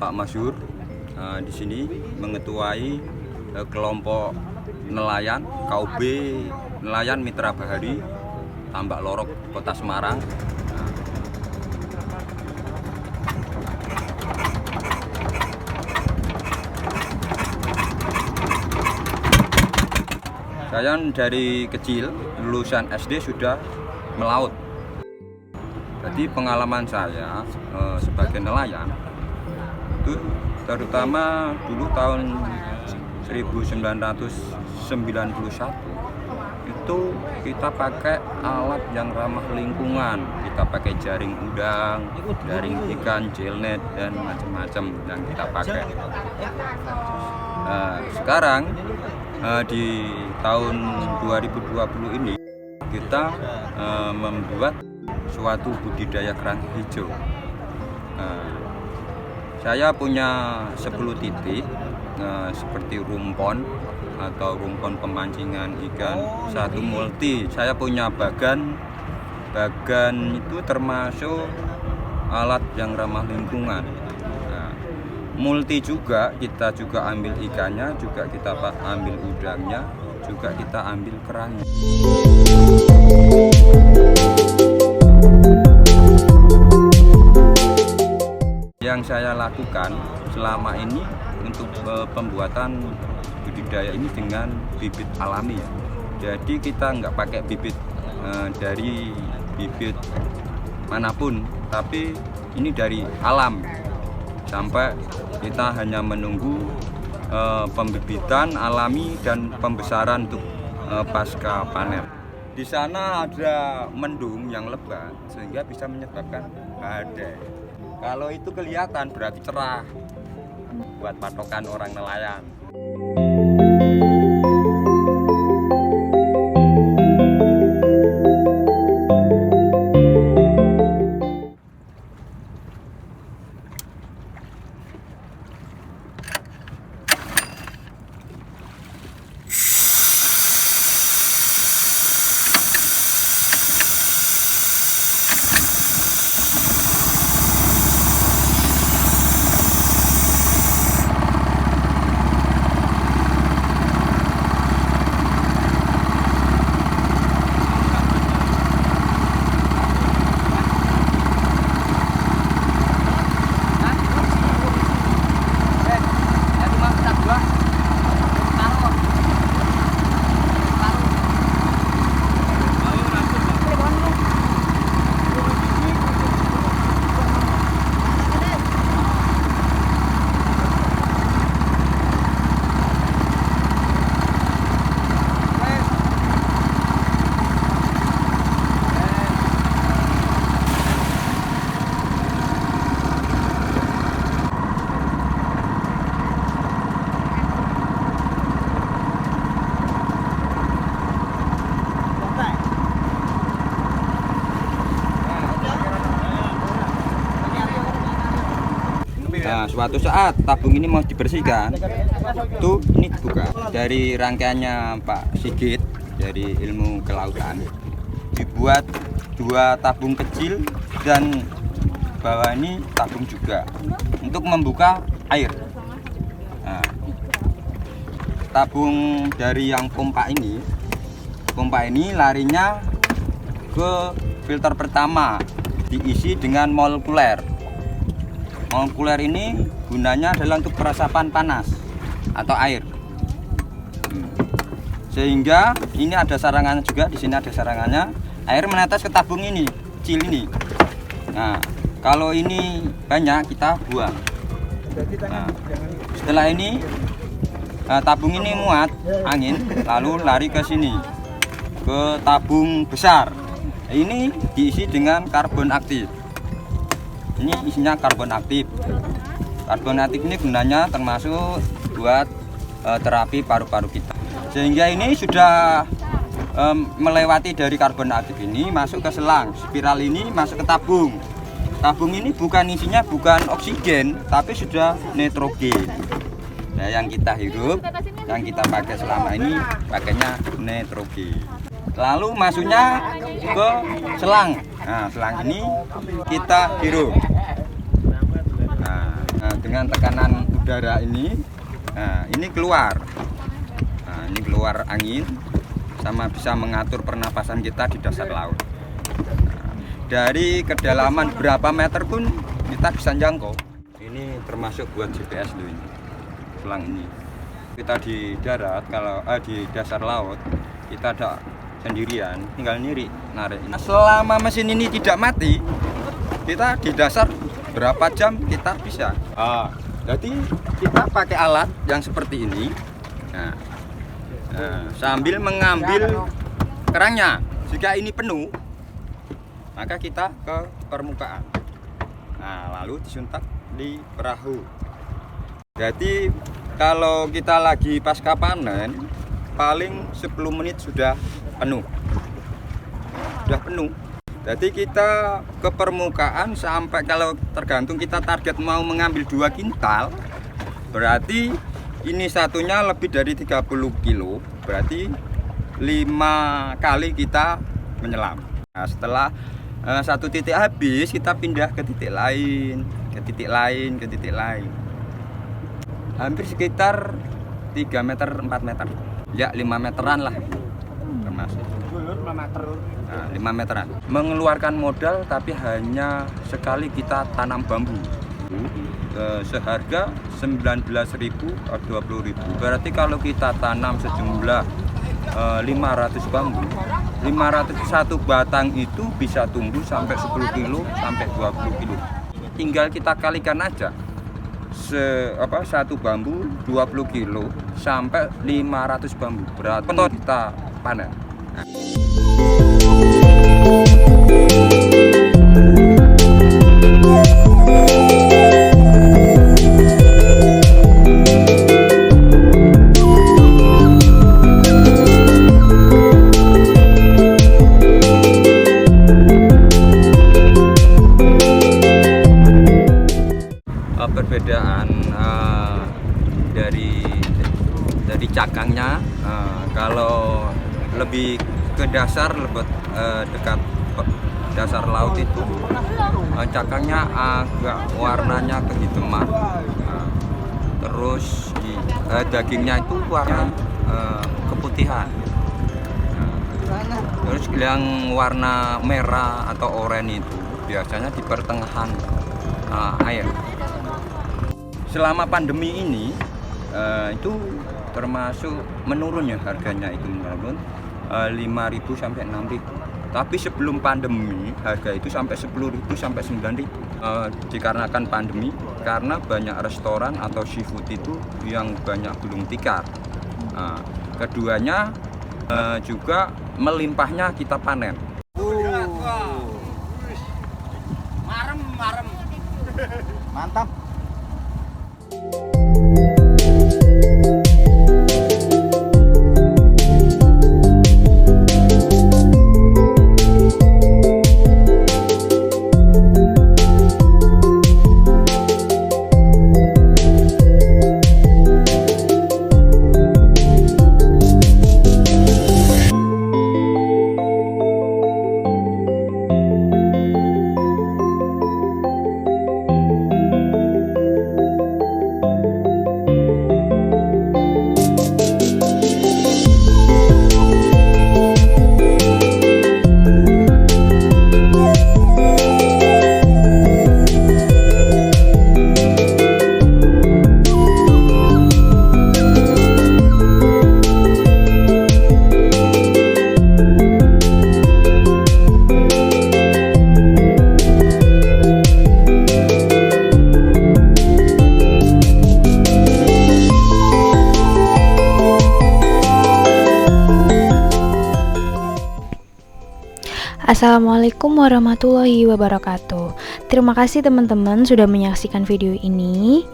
Pak Masyur di sini mengetuai kelompok nelayan KUB Nelayan Mitra Bahari Tambak Lorok Kota Semarang. Saya dari kecil lulusan SD sudah melaut. Jadi pengalaman saya sebagai nelayan itu terutama dulu tahun 1991 itu kita pakai alat yang ramah lingkungan. Kita pakai jaring udang, jaring ikan, jelnet dan macam-macam yang kita pakai. Sekarang di tahun 2020 ini kita membuat suatu budidaya kerang hijau. Saya punya 10 titik seperti rumpon atau rumpon pemancingan ikan, satu multi. Saya punya bagan itu termasuk alat yang ramah lingkungan. Multi juga, kita juga ambil ikannya, juga kita ambil udangnya, juga kita ambil kerangnya. Yang saya lakukan selama ini untuk pembuatan budidaya ini dengan bibit alami. Jadi kita nggak pakai bibit dari bibit manapun, tapi ini dari alam. Sampai kita hanya menunggu pembibitan alami dan pembesaran untuk pasca panen. Di sana ada mendung yang lebat sehingga bisa menyebabkan badai. Kalau itu kelihatan berarti cerah buat patokan orang nelayan. Nah, suatu saat tabung ini mau dibersihkan, tuh ini dibuka dari rangkaiannya Pak Sigit dari ilmu kelautan, dibuat 2 tabung kecil dan bawah ini tabung juga untuk membuka air. Nah, tabung dari yang pompa ini larinya ke filter pertama, diisi dengan molekuler. Molekuler ini gunanya adalah untuk peresapan panas atau air. Sehingga ini ada sarangannya juga, di sini ada sarangannya. Air menetes ke tabung ini, kecil ini. Nah, kalau ini banyak kita buang. Nah, setelah ini tabung ini muat angin, lalu lari ke sini, ke tabung besar. Ini diisi dengan karbon aktif. Ini isinya karbon aktif. Karbon aktif ini gunanya termasuk buat terapi paru-paru kita. Sehingga ini sudah melewati dari karbon aktif ini masuk ke selang. Spiral ini masuk ke tabung. Tabung ini isinya bukan oksigen, tapi sudah nitrogen. Nah, yang kita hirup, yang kita pakai selama ini pakainya nitrogen. Lalu masuknya ke selang. Nah, selang ini kita hirup. Nah, dengan tekanan udara ini. Nah, ini keluar. Nah, ini keluar angin sama bisa mengatur pernapasan kita di dasar laut. Nah, dari kedalaman berapa meter pun kita bisa jangkau. Ini termasuk buat GPS loh ini. Selang ini. Kita di darat, kalau di dasar laut kita ada sendirian, tinggal narik. Nah, selama mesin ini tidak mati, kita di dasar berapa jam kita bisa. Jadi kita pakai alat yang seperti ini. Nah, sambil mengambil kerangnya. Jika ini penuh, maka kita ke permukaan. Nah, lalu disuntak di perahu. Jadi kalau kita lagi pasca panen, paling 10 menit sudah penuh. Jadi kita ke permukaan sampai, kalau tergantung kita target mau mengambil 2 kintal, berarti ini satunya lebih dari 30 kilo, berarti 5 kali kita menyelam. Nah, setelah satu titik habis, kita pindah ke titik lain, ke titik lain. Hampir sekitar 3 meter, 4 meter. Ya 5 meteran lah termasuk. 5 meteran. Mengeluarkan modal tapi hanya sekali kita tanam bambu. Seharga 19.000 atau 20.000. Berarti kalau kita tanam sejumlah 500 bambu, 501 batang itu bisa tumbuh sampai 10 kilo sampai 20 kilo. Tinggal kita kalikan aja. Satu bambu 20 kilo sampai 500 bambu. Berarti kita panen. Perbedaan dari cakangnya, kalau lebih ke dasar, lebih dekat dasar laut itu cakangnya agak warnanya kehitaman, terus dagingnya itu warna keputihan, terus yang warna merah atau oranye itu biasanya di pertengahan air. Selama pandemi ini itu termasuk menurunnya harganya, itu menurun 5.000 sampai 6.000. Tapi sebelum pandemi harga itu sampai 10.000 sampai 9.000. Dikarenakan pandemi, karena banyak restoran atau seafood itu yang banyak gulung tikar. Keduanya juga melimpahnya kita panen. Marem. Mantap. Assalamualaikum warahmatullahi wabarakatuh. Terima kasih teman-teman sudah menyaksikan video ini.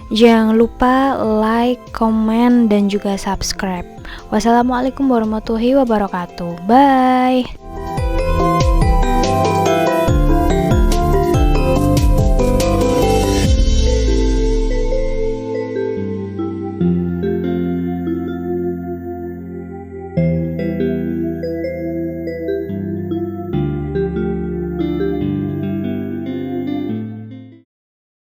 Jangan lupa like, komen, dan juga subscribe. Wassalamualaikum warahmatullahi wabarakatuh. Bye.